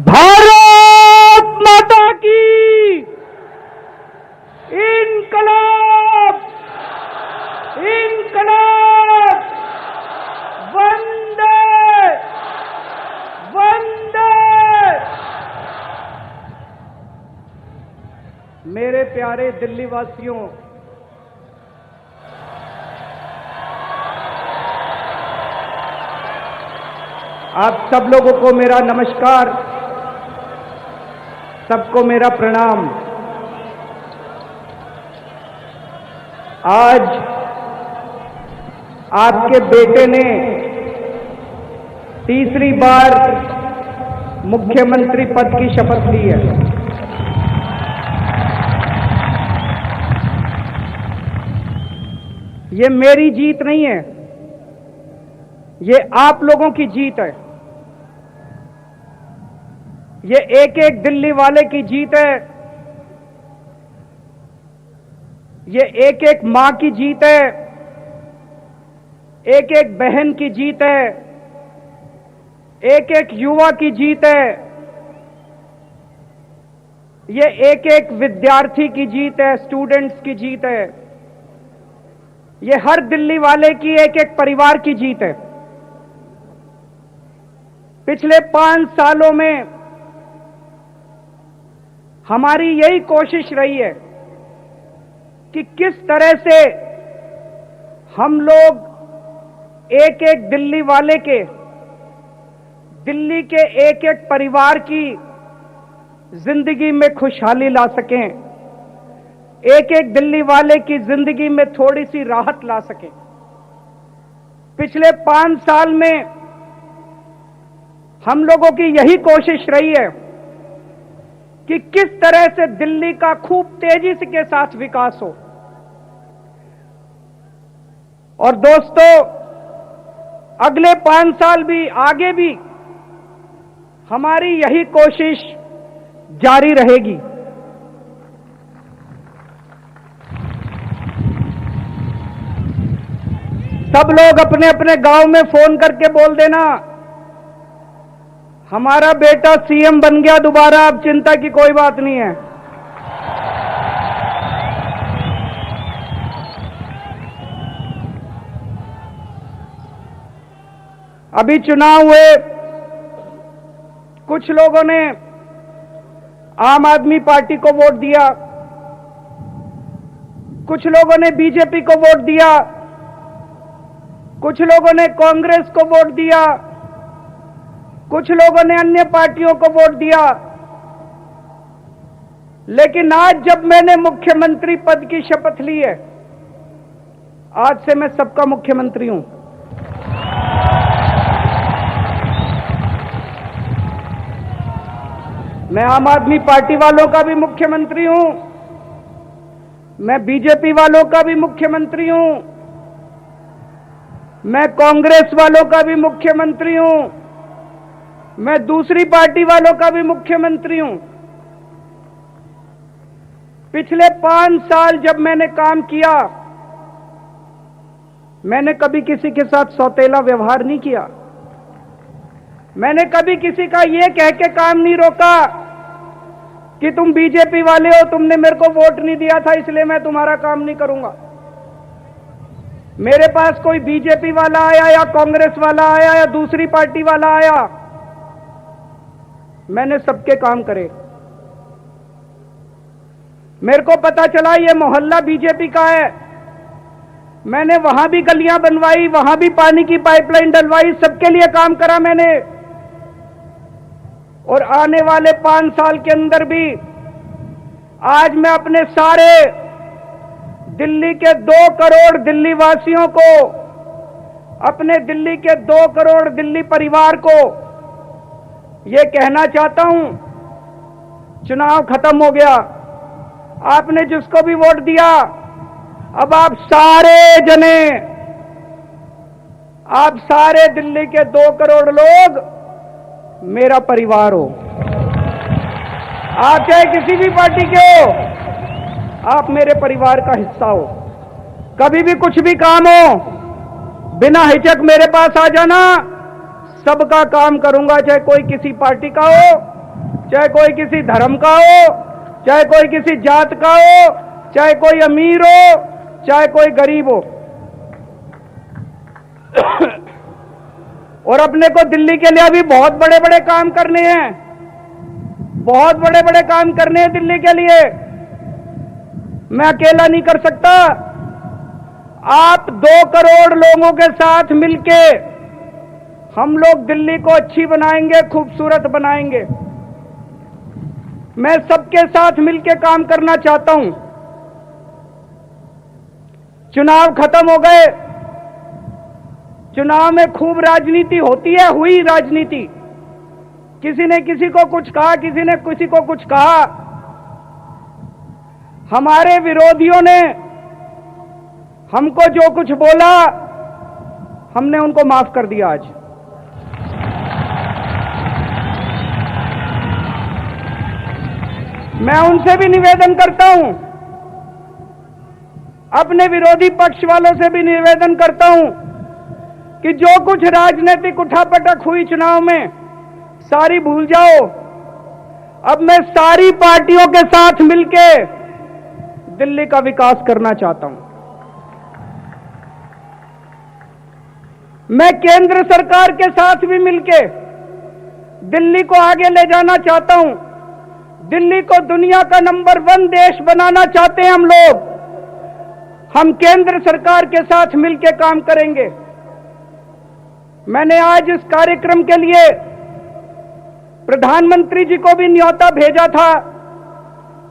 भारत माता की इनकलाब इनकलाब वंदे वंदे। मेरे प्यारे दिल्ली वासियों, आप सब लोगों को मेरा नमस्कार, सबको मेरा प्रणाम। आज आपके बेटे ने तीसरी बार मुख्यमंत्री पद की शपथ ली है। ये मेरी जीत नहीं है, ये आप लोगों की जीत है, ये एक एक दिल्ली वाले की जीत है, ये एक एक मां की जीत है, एक एक बहन की जीत है, एक एक युवा की जीत है, ये एक एक विद्यार्थी की जीत है, स्टूडेंट्स की जीत है, ये हर दिल्ली वाले की एक एक परिवार की जीत है। पिछले 5 सालों में हमारी यही कोशिश रही है कि किस तरह से हम लोग एक एक दिल्ली वाले के, दिल्ली के एक एक परिवार की जिंदगी में खुशहाली ला सकें, एक एक दिल्ली वाले की जिंदगी में थोड़ी सी राहत ला सकें। पिछले 5 साल में हम लोगों की यही कोशिश रही है कि किस तरह से दिल्ली का खूब तेजी के साथ विकास हो। और दोस्तों, अगले 5 साल भी, आगे भी हमारी यही कोशिश जारी रहेगी। सब लोग अपने अपने गांव में फोन करके बोल देना, हमारा बेटा सीएम बन गया दोबारा, अब चिंता की कोई बात नहीं है। अभी चुनाव हुए, कुछ लोगों ने आम आदमी पार्टी को वोट दिया, कुछ लोगों ने बीजेपी को वोट दिया, कुछ लोगों ने कांग्रेस को वोट दिया, कुछ लोगों ने अन्य पार्टियों को वोट दिया। लेकिन आज जब मैंने मुख्यमंत्री पद की शपथ ली है, आज से मैं सबका मुख्यमंत्री हूं। मैं आम आदमी पार्टी वालों का भी मुख्यमंत्री हूं, मैं बीजेपी वालों का भी मुख्यमंत्री हूं, मैं कांग्रेस वालों का भी मुख्यमंत्री हूं, मैं दूसरी पार्टी वालों का भी मुख्यमंत्री हूं। पिछले 5 साल जब मैंने काम किया, मैंने कभी किसी के साथ सौतेला व्यवहार नहीं किया। मैंने कभी किसी का ये कह के काम नहीं रोका कि तुम बीजेपी वाले हो, तुमने मेरे को वोट नहीं दिया था इसलिए मैं तुम्हारा काम नहीं करूंगा। मेरे पास कोई बीजेपी वाला आया या कांग्रेस वाला आया या दूसरी पार्टी वाला आया, मैंने सबके काम करे। मेरे को पता चला ये मोहल्ला बीजेपी का है, मैंने वहां भी गलियां बनवाई, वहां भी पानी की पाइपलाइन डलवाई, सबके लिए काम करा मैंने। और आने वाले 5 साल के अंदर भी आज मैं अपने सारे दिल्ली के 2 करोड़ दिल्ली वासियों को, अपने दिल्ली के 2 करोड़ दिल्ली परिवार को ये कहना चाहता हूं, चुनाव खत्म हो गया, आपने जिसको भी वोट दिया, अब आप सारे दिल्ली के 2 करोड़ लोग मेरा परिवार हो। आप चाहे किसी भी पार्टी के हो, आप मेरे परिवार का हिस्सा हो। कभी भी कुछ भी काम हो, बिना हिचक मेरे पास आ जाना, सबका काम करूंगा, चाहे कोई किसी पार्टी का हो, चाहे कोई किसी धर्म का हो, चाहे कोई किसी जात का हो, चाहे कोई अमीर हो, चाहे कोई गरीब हो। और अपने को दिल्ली के लिए अभी बहुत बड़े बड़े काम करने हैं, बहुत बड़े बड़े काम करने हैं दिल्ली के लिए। मैं अकेला नहीं कर सकता। आप 2 करोड़ लोगों के साथ मिलके हम लोग दिल्ली को अच्छी बनाएंगे, खूबसूरत बनाएंगे। मैं सबके साथ मिलके काम करना चाहता हूं। चुनाव खत्म हो गए, चुनाव में खूब राजनीति होती है, हुई राजनीति। किसी ने किसी को कुछ कहा, किसी ने किसी को कुछ कहा। हमारे विरोधियों ने हमको जो कुछ बोला, हमने उनको माफ कर दिया। आज मैं उनसे भी निवेदन करता हूं, अपने विरोधी पक्ष वालों से भी निवेदन करता हूं कि जो कुछ राजनीतिक उठापटक हुई चुनाव में, सारी भूल जाओ। अब मैं सारी पार्टियों के साथ मिलके दिल्ली का विकास करना चाहता हूं। मैं केंद्र सरकार के साथ भी मिलके दिल्ली को आगे ले जाना चाहता हूं। दिल्ली को दुनिया का नंबर 1 देश बनाना चाहते हैं हम लोग। हम केंद्र सरकार के साथ मिलके काम करेंगे। मैंने आज इस कार्यक्रम के लिए प्रधानमंत्री जी को भी न्योता भेजा था।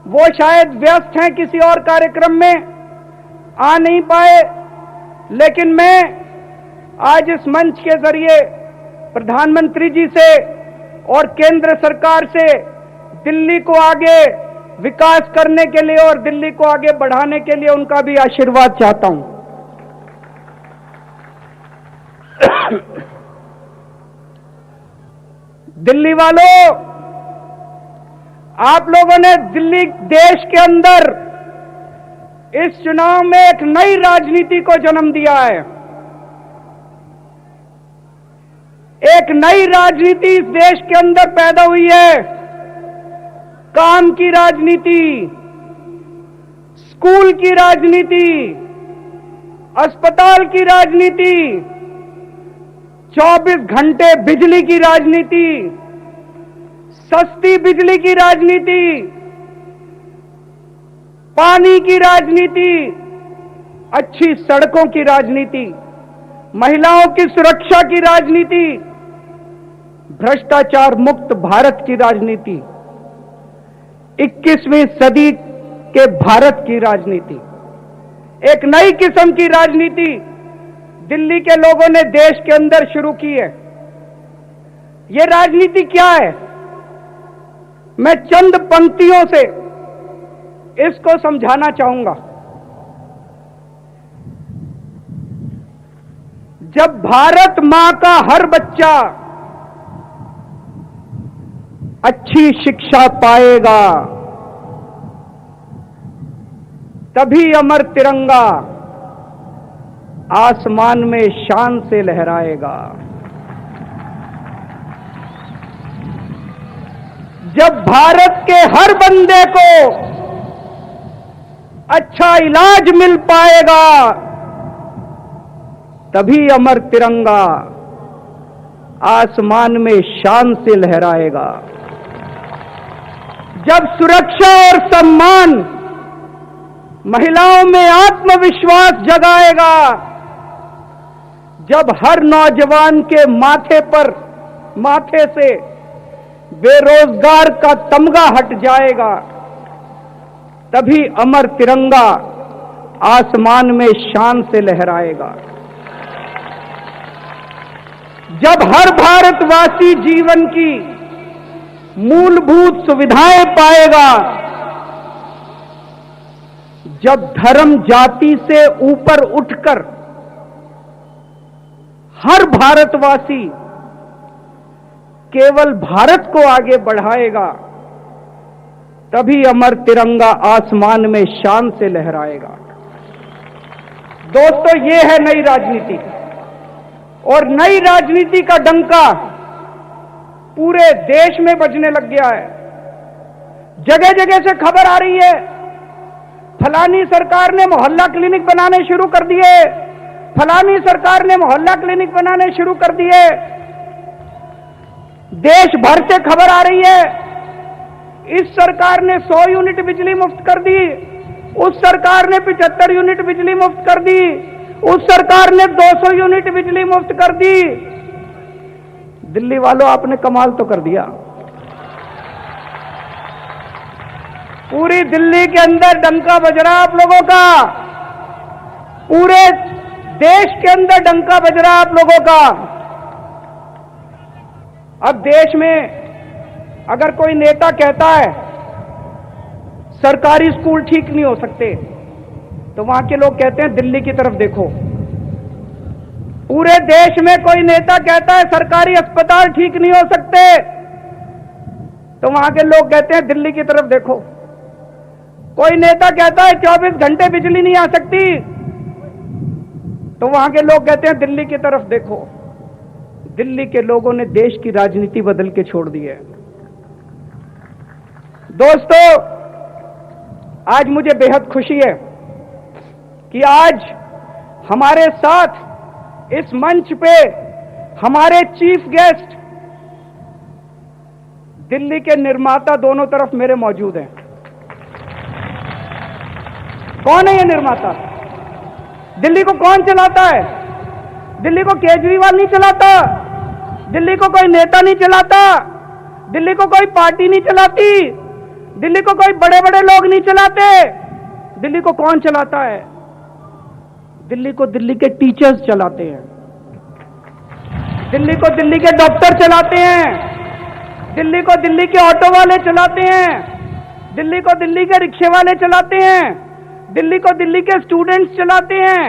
वो शायद व्यस्त हैं किसी और कार्यक्रम में, आ नहीं पाए, लेकिन मैं आज इस मंच के जरिए प्रधानमंत्री जी से और केंद्र सरकार से दिल्ली को आगे विकास करने के लिए और दिल्ली को आगे बढ़ाने के लिए उनका भी आशीर्वाद चाहता हूं। दिल्ली वालों, आप लोगों ने दिल्ली देश के अंदर इस चुनाव में एक नई राजनीति को जन्म दिया है। एक नई राजनीति इस देश के अंदर पैदा हुई है। काम की राजनीति, स्कूल की राजनीति, अस्पताल की राजनीति, 24 घंटे बिजली की राजनीति, सस्ती बिजली की राजनीति, पानी की राजनीति, अच्छी सड़कों की राजनीति, महिलाओं की सुरक्षा की राजनीति, भ्रष्टाचार मुक्त भारत की राजनीति, 21वीं सदी के भारत की राजनीति, एक नई किस्म की राजनीति दिल्ली के लोगों ने देश के अंदर शुरू की है। ये राजनीति क्या है? मैं चंद पंक्तियों से इसको समझाना चाहूंगा। जब भारत मां का हर बच्चा अच्छी शिक्षा पाएगा, तभी अमर तिरंगा आसमान में शान से लहराएगा। जब भारत के हर बंदे को अच्छा इलाज मिल पाएगा, तभी अमर तिरंगा आसमान में शान से लहराएगा। जब सुरक्षा और सम्मान महिलाओं में आत्मविश्वास जगाएगा, जब हर नौजवान के माथे से बेरोजगार का तमगा हट जाएगा, तभी अमर तिरंगा आसमान में शान से लहराएगा। जब हर भारतवासी जीवन की मूलभूत सुविधाएं पाएगा, जब धर्म जाति से ऊपर उठकर हर भारतवासी केवल भारत को आगे बढ़ाएगा, तभी अमर तिरंगा आसमान में शान से लहराएगा। दोस्तों, ये है नई राजनीति। और नई राजनीति का डंका पूरे देश में बजने लग गया है। जगह जगह से खबर आ रही है, फलानी सरकार ने मोहल्ला क्लिनिक बनाने शुरू कर दिए, फलानी सरकार ने मोहल्ला क्लिनिक बनाने शुरू कर दिए। देश भर से खबर आ रही है, इस सरकार ने 100 यूनिट बिजली मुफ्त कर दी, उस सरकार ने 75 यूनिट बिजली मुफ्त कर दी, उस सरकार ने 200 यूनिट बिजली मुफ्त कर दी। दिल्ली वालों, आपने कमाल तो कर दिया। पूरी दिल्ली के अंदर डंका बज रहा आप लोगों का, पूरे देश के अंदर डंका बज रहा आप लोगों का। अब देश में अगर कोई नेता कहता है सरकारी स्कूल ठीक नहीं हो सकते, तो वहां के लोग कहते हैं दिल्ली की तरफ देखो। पूरे देश में कोई नेता कहता है सरकारी अस्पताल ठीक नहीं हो सकते, तो वहां के लोग कहते हैं दिल्ली की तरफ देखो। कोई नेता कहता है 24 घंटे बिजली नहीं आ सकती, तो वहां के लोग कहते हैं दिल्ली की तरफ देखो। दिल्ली के लोगों ने देश की राजनीति बदल के छोड़ दी है। दोस्तों, आज मुझे बेहद खुशी है कि आज हमारे साथ इस मंच पे हमारे चीफ गेस्ट दिल्ली के निर्माता दोनों तरफ मेरे मौजूद हैं। कौन है ये निर्माता? दिल्ली को कौन चलाता है? दिल्ली को केजरीवाल नहीं चलाता, दिल्ली को कोई नेता नहीं चलाता, दिल्ली को कोई पार्टी नहीं चलाती, दिल्ली को कोई बड़े बड़े लोग नहीं चलाते। दिल्ली को कौन चलाता है? दिल्ली को दिल्ली के टीचर्स चलाते हैं, दिल्ली को दिल्ली के डॉक्टर चलाते हैं, दिल्ली को दिल्ली के ऑटो वाले चलाते हैं, दिल्ली को दिल्ली के रिक्शे वाले चलाते हैं, दिल्ली को दिल्ली के स्टूडेंट्स चलाते हैं,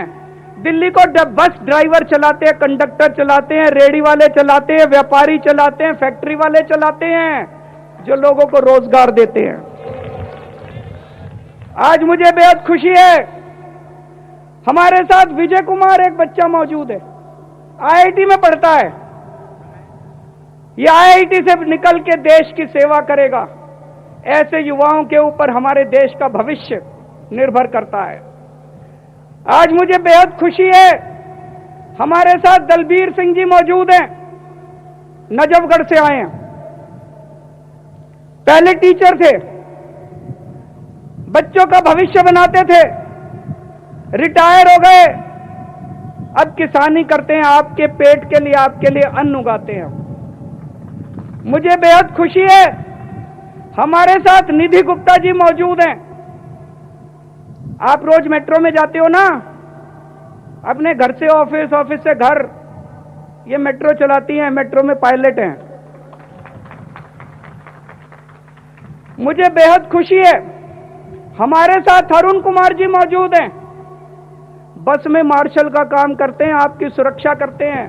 दिल्ली को बस ड्राइवर चलाते हैं, कंडक्टर चलाते हैं, रेहड़ी वाले चलाते हैं, व्यापारी चलाते हैं, फैक्ट्री वाले चलाते हैं, जो लोगों को रोजगार देते हैं। आज मुझे बेहद खुशी है, हमारे साथ विजय कुमार एक बच्चा मौजूद है, आईआईटी में पढ़ता है। यह आईआईटी से निकल के देश की सेवा करेगा। ऐसे युवाओं के ऊपर हमारे देश का भविष्य निर्भर करता है। आज मुझे बेहद खुशी है, हमारे साथ दलबीर सिंह जी मौजूद हैं, नजफगढ़ से आए हैं। पहले टीचर थे, बच्चों का भविष्य बनाते थे, रिटायर हो गए, अब किसानी करते हैं, आपके पेट के लिए, आपके लिए अन्न उगाते हैं। मुझे बेहद खुशी है, हमारे साथ निधि गुप्ता जी मौजूद हैं। आप रोज मेट्रो में जाते हो ना, अपने घर से ऑफिस, ऑफिस से घर, ये मेट्रो चलाती हैं, मेट्रो में पायलट हैं। मुझे बेहद खुशी है, हमारे साथ अरुण कुमार जी मौजूद हैं, बस में मार्शल का काम करते हैं, आपकी सुरक्षा करते हैं।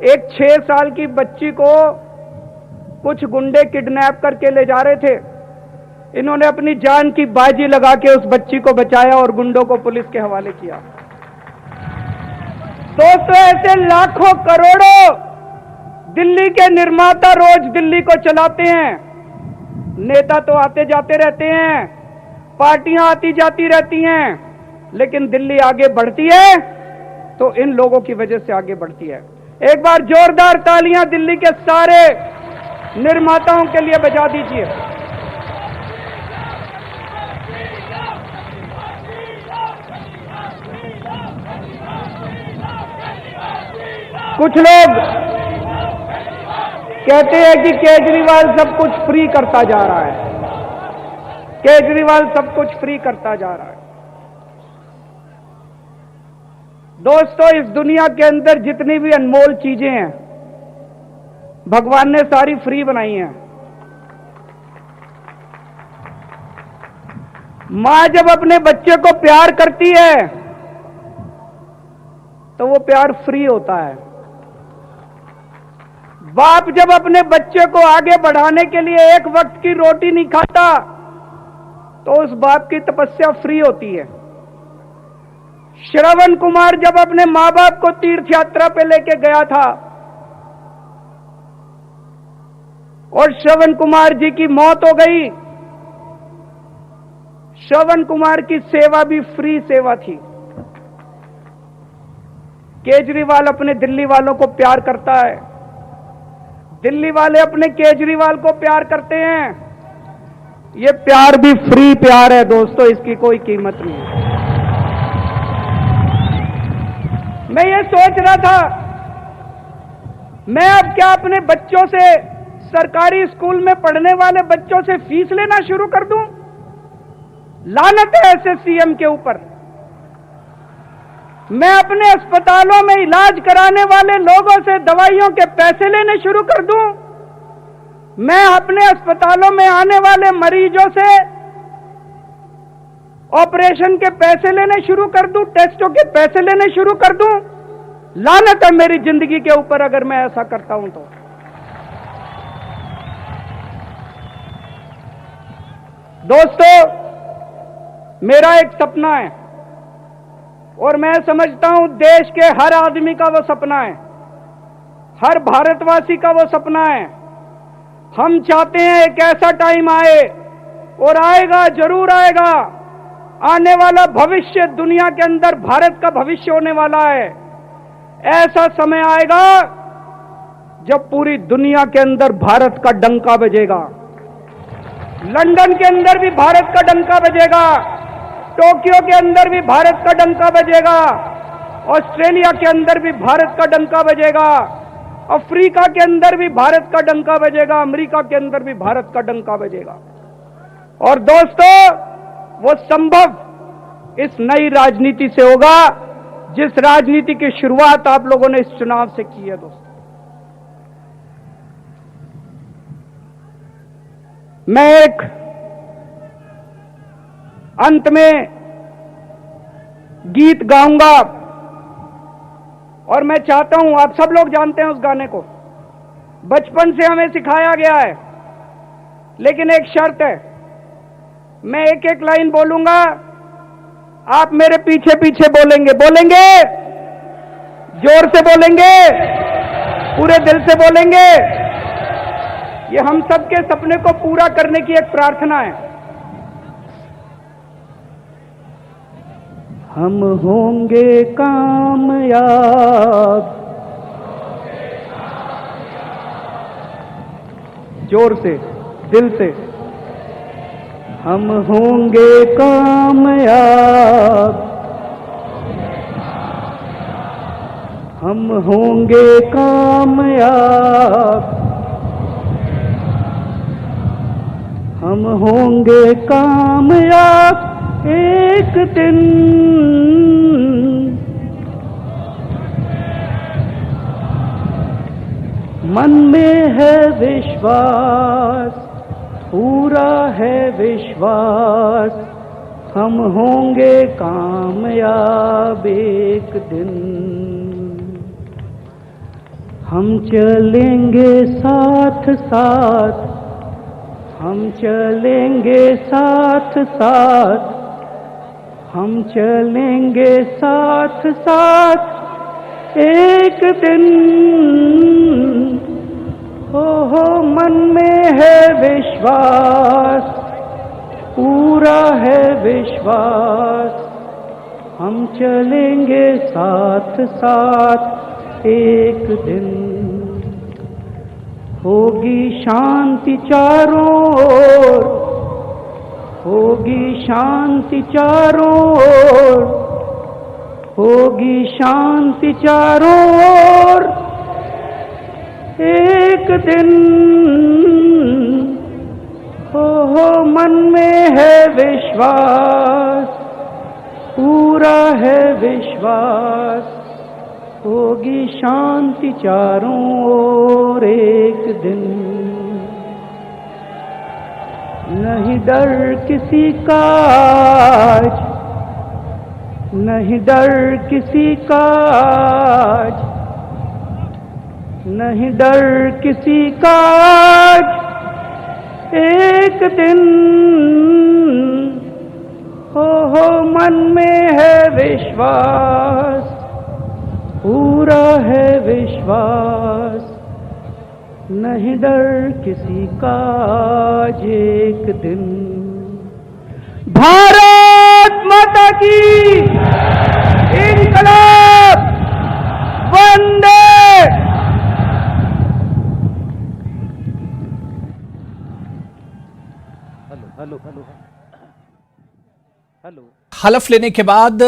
एक 6 साल की बच्ची को कुछ गुंडे किडनैप करके ले जा रहे थे, इन्होंने अपनी जान की बाजी लगा के उस बच्ची को बचाया और गुंडों को पुलिस के हवाले किया। दोस्तों, ऐसे लाखों करोड़ों दिल्ली के निर्माता रोज दिल्ली को चलाते हैं। नेता तो आते जाते रहते हैं, पार्टियां आती जाती रहती हैं, लेकिन दिल्ली आगे बढ़ती है तो इन लोगों की वजह से आगे बढ़ती है। एक बार जोरदार तालियां दिल्ली के सारे निर्माताओं के लिए बजा दीजिए। कुछ लोग कहते हैं कि केजरीवाल सब कुछ फ्री करता जा रहा है, केजरीवाल सब कुछ फ्री करता जा रहा है। दोस्तों, इस दुनिया के अंदर जितनी भी अनमोल चीजें हैं, भगवान ने सारी फ्री बनाई हैं। मां जब अपने बच्चे को प्यार करती है तो वो प्यार फ्री होता है। बाप जब अपने बच्चे को आगे बढ़ाने के लिए एक वक्त की रोटी नहीं खाता तो उस बाप की तपस्या फ्री होती है। श्रवण कुमार जब अपने मां बाप को तीर्थ यात्रा पे लेके गया था और श्रवण कुमार जी की मौत हो गई, श्रवण कुमार की सेवा भी फ्री सेवा थी। केजरीवाल अपने दिल्ली वालों को प्यार करता है, दिल्ली वाले अपने केजरीवाल को प्यार करते हैं। ये प्यार भी फ्री प्यार है दोस्तों, इसकी कोई कीमत नहीं है। मैं ये सोच रहा था, मैं अब क्या अपने बच्चों से, सरकारी स्कूल में पढ़ने वाले बच्चों से फीस लेना शुरू कर दूं? लानत है ऐसे सीएम के ऊपर। मैं अपने अस्पतालों में इलाज कराने वाले लोगों से दवाइयों के पैसे लेने शुरू कर दूं? मैं अपने अस्पतालों में आने वाले मरीजों से ऑपरेशन के पैसे लेने शुरू कर दूं, टेस्टों के पैसे लेने शुरू कर दूं? लानत है मेरी जिंदगी के ऊपर अगर मैं ऐसा करता हूं तो। दोस्तों, मेरा एक सपना है और मैं समझता हूं देश के हर आदमी का वो सपना है, हर भारतवासी का वो सपना है। हम चाहते हैं एक ऐसा टाइम आए, और आएगा, जरूर आएगा। आने वाला भविष्य, दुनिया के अंदर भारत का भविष्य होने वाला है। ऐसा समय आएगा जब पूरी दुनिया के अंदर भारत का डंका बजेगा। लंदन के अंदर भी भारत का डंका बजेगा, टोक्यो के अंदर भी भारत का डंका बजेगा, ऑस्ट्रेलिया के अंदर भी भारत का डंका बजेगा, अफ्रीका के अंदर भी भारत का डंका बजेगा, अमेरिका के अंदर भी भारत का डंका बजेगा। और दोस्तों, वो संभव इस नई राजनीति से होगा जिस राजनीति की शुरुआत आप लोगों ने इस चुनाव से की है। दोस्तों, मैं एक अंत में गीत गाऊंगा और मैं चाहता हूं, आप सब लोग जानते हैं उस गाने को, बचपन से हमें सिखाया गया है, लेकिन एक शर्त है। मैं एक एक लाइन बोलूंगा, आप मेरे पीछे पीछे बोलेंगे। जोर से बोलेंगे, पूरे दिल से बोलेंगे। ये हम सबके सपने को पूरा करने की एक प्रार्थना है। हम होंगे कामयाब। जोर से, दिल से। हम होंगे कामयाब, हम होंगे कामयाब, हम होंगे कामयाब एक दिन। मन में है विश्वास, पूरा है विश्वास, हम होंगे कामयाब एक दिन। हम चलेंगे साथ साथ, हम चलेंगे साथ साथ, हम चलेंगे साथ साथ एक दिन। हो मन में है विश्वास, पूरा है विश्वास, हम चलेंगे साथ साथ एक दिन। होगी शांति चारों ओर, होगी शांति चारों ओर, होगी शांति चारों ओर एक दिन। हो मन में है विश्वास, पूरा है विश्वास, होगी शांति चारों ओर एक दिन। नहीं डर किसी का आज, नहीं डर किसी का आज, नहीं डर किसी का आज एक दिन। हो मन में है विश्वास, पूरा है विश्वास, नहीं डर किसी का आज एक दिन। भारत माता की इनकलाब, वंदे। हेलो। हलफ लेने के बाद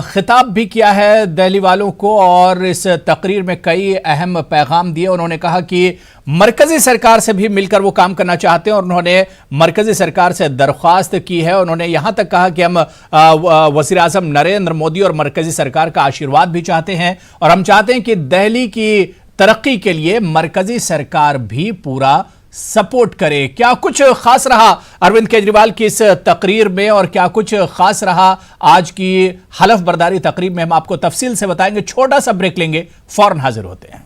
खिताब भी किया है दिल्ली वालों को और इस तकरीर में कई अहम पैगाम दिए। उन्होंने कहा कि मरकजी सरकार से भी मिलकर वो काम करना चाहते हैं और उन्होंने मरकजी सरकार से दरख्वास्त की है। उन्होंने यहां तक कहा कि हम वज़ीर आज़म नरेंद्र मोदी और मरकजी सरकार का आशीर्वाद भी चाहते हैं और हम चाहते हैं कि दिल्ली की तरक्की के लिए मरकजी सरकार भी पूरा सपोर्ट करे। क्या कुछ खास रहा अरविंद केजरीवाल की इस तकरीर में और क्या कुछ खास रहा आज की हलफ बर्दारी तकरीर में, हम आपको तफसील से बताएंगे। छोटा सा ब्रेक लेंगे, फौरन हाजिर होते हैं।